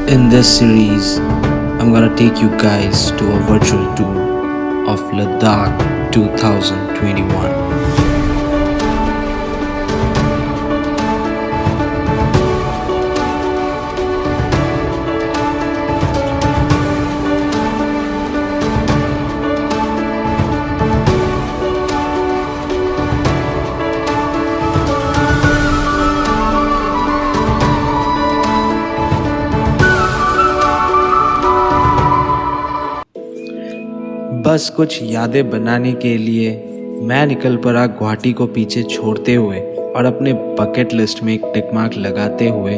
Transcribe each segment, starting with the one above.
In this series, I'm gonna take you guys to a virtual tour of Ladakh 2021. बस कुछ यादें बनाने के लिए मैं निकल पड़ा गुवाहाटी को पीछे छोड़ते हुए और अपने बकेट लिस्ट में एक टिक मार्क लगाते हुए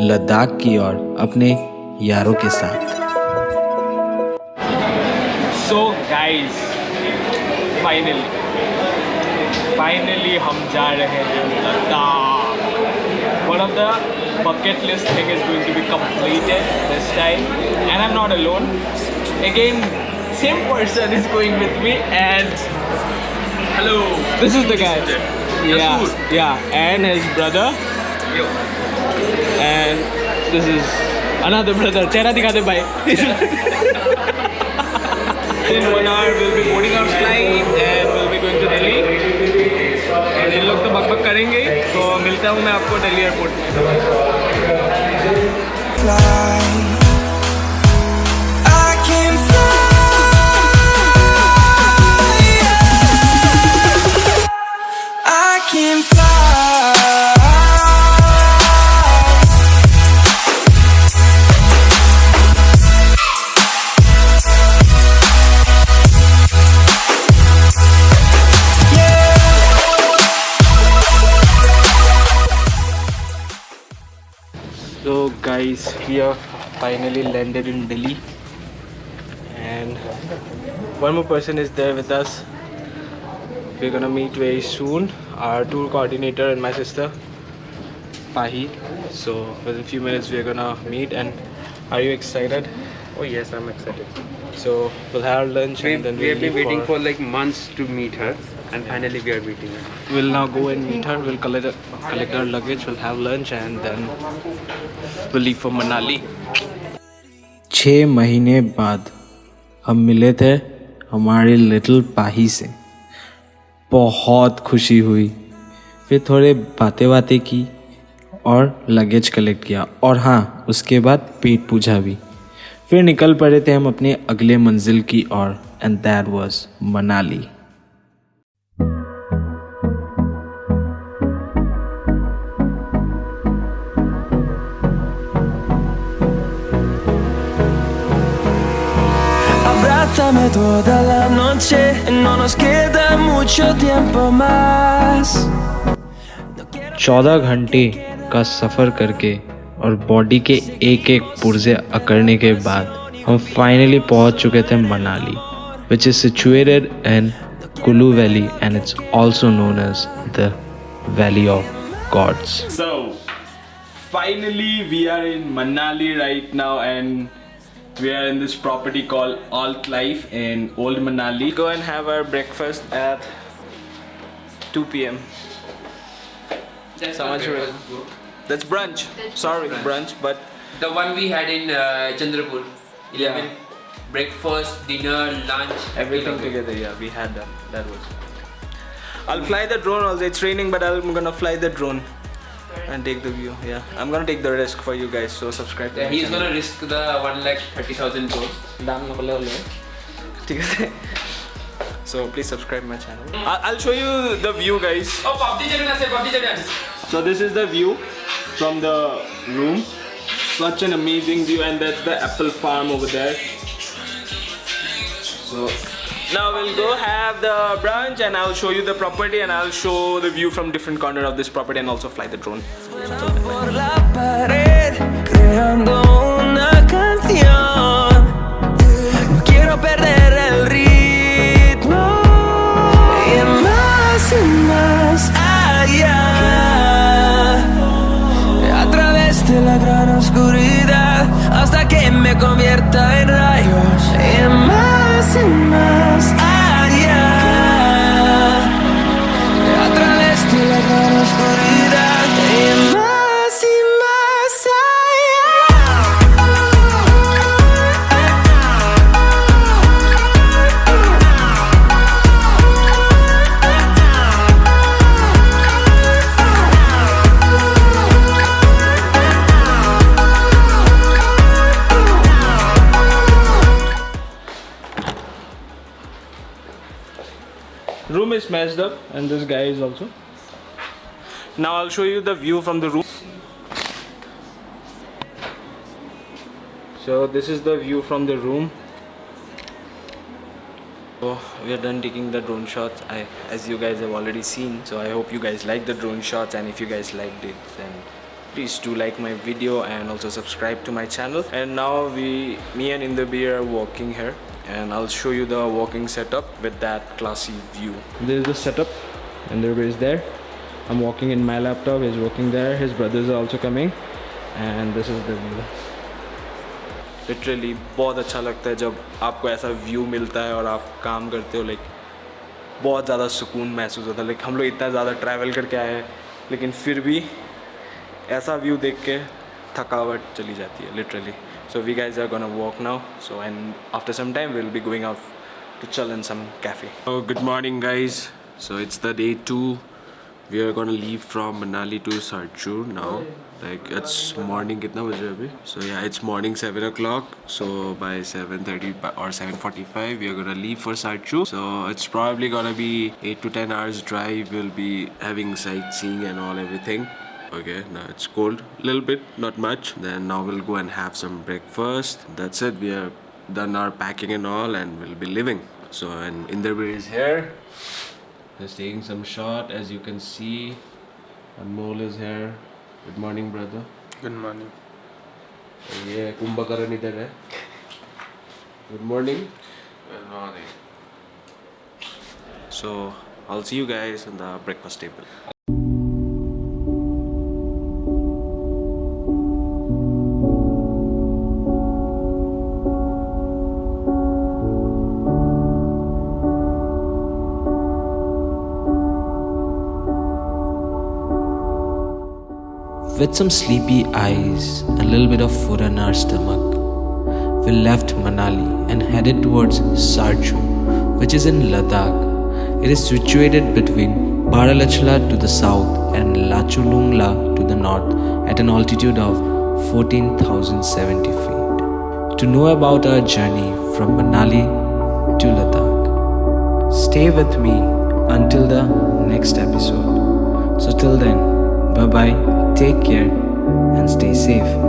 लद्दाख की ओर अपने यारों के साथ। So guys, finally हम जा रहे हैं Ladakh. One of the bucket list thing is going to be completed this time, and I'm not alone. Again, same person is going with me, and hello, this is the guy. Yeah, and his brother. And this is another brother. Chehra dikhate bhai. In 1 hour we'll be boarding our flight and we'll be going to Delhi. And इन लोग तो बकबक करेंगे, तो मिलता हूँ मैं आपको Delhi airport पे। So guys, we have finally landed in Delhi, and one more person is there with us. We're gonna meet very soon, our tour coordinator and my sister Pahi. So within a few minutes we're gonna meet. And are you excited? Oh yes, I'm excited. So we'll have lunch and then We have been leave waiting for like months to meet her, and finally we are meeting her. We'll now go and meet her. We'll collect our luggage. We'll have lunch and then we'll leave for Manali. 6 महीने बाद हम मिले थे हमारे little पाही से। बहुत खुशी हुई, फिर थोड़े बातें की और लगेज कलेक्ट किया, और हाँ, उसके बाद पेट पूजा भी। फिर निकल पड़े थे हम अपने अगले मंजिल की ओर, and that was Manali. Abrázame toda la noche, no nos queda mucho tiempo más. 14 घंटे का सफ़र करके और बॉडी के एक पुर्जे अकड़ने के बाद हम फाइनली पहुंच चुके थे Manali, which is situated in Kulu Valley, and it's also known as the Valley of Gods. So finally we are in Manali right now, and we are in this property called Alt Life in Old Manali. Go and have our breakfast at 2 p.m. That's brunch. Sorry, brunch, but the one we had in Chandrapur. 11 breakfast, dinner, lunch, everything together. Yeah, we had that. That was. I'll fly the drone also. It's raining, but I'm gonna fly the drone and take the view. Yeah, I'm gonna take the risk for you guys. So subscribe. Yeah, he's gonna risk the 1,30,000 crores. So please subscribe my channel. I'll show you the view, guys. Oh, Popti. So this is the view from the room. Such an amazing view, and that's the apple farm over there. So now we'll go have the brunch, and I'll show you the property, and I'll show the view from different corner of this property, and also fly the drone. Por la pared, creando una canción. No quiero perder el ritmo. Y más allá. A través de la gran oscuridad, hasta que me convierta en rayos. Y más allá. A través de la gran oscuridad. Y más allá. room is smashed up and this guy is also. Now I'll show you the view from the room. So this is the view from the room. So we are done taking the drone shots. As you guys have already seen. So I hope you guys like the drone shots, and if you guys liked it, then please do like my video and also subscribe to my channel. And now me and Inderbi are walking here, and I'll show you the walking setup with that classy view. This is the setup. Inderbi is there. I'm walking in my laptop. He's walking there. His brothers are also coming, and this is the view. Literally बहुत अच्छा लगता है जब आपको ऐसा view मिलता है और आप काम करते हो. लाइक बहुत ज़्यादा सुकून महसूस होता है. लाइक हम लोग इतना ज़्यादा ट्रैवल करके आए हैं, लेकिन फिर भी ऐसा व्यू देख के थकावट चली जाती है literally. So we guys are gonna walk now. So and after some time will be going out to chill in some cafe. Good morning guys. So it's the day 2. We are gonna leave from Manali to Sarchu now. Like it's morning kitna baje abhi? So yeah, it's morning 7 o'clock. So by 7:30 or 7:45 we are gonna leave for Sarchu. So it's probably gonna be 8 to 10 hours drive. We'll be having sightseeing and all everything. Okay, now it's cold, little bit, not much. Then now we'll go and have some breakfast. That's it. We are done our packing and all, and we'll be leaving. So and Inderbi is here. Just taking some shot, as you can see. Anmol is here. Good morning, brother. Good morning. Yeah, Kumbhakaran idhar hai. Good morning. Good morning. So I'll see you guys on the breakfast table. With some sleepy eyes and a little bit of food in our stomach, we left Manali and headed towards Sarchu, which is in Ladakh. It is situated between Baralachla to the south and Lachulungla to the north at an altitude of 14,070 feet. To know about our journey from Manali to Ladakh, stay with me until the next episode. So till then, bye bye. Take care and stay safe.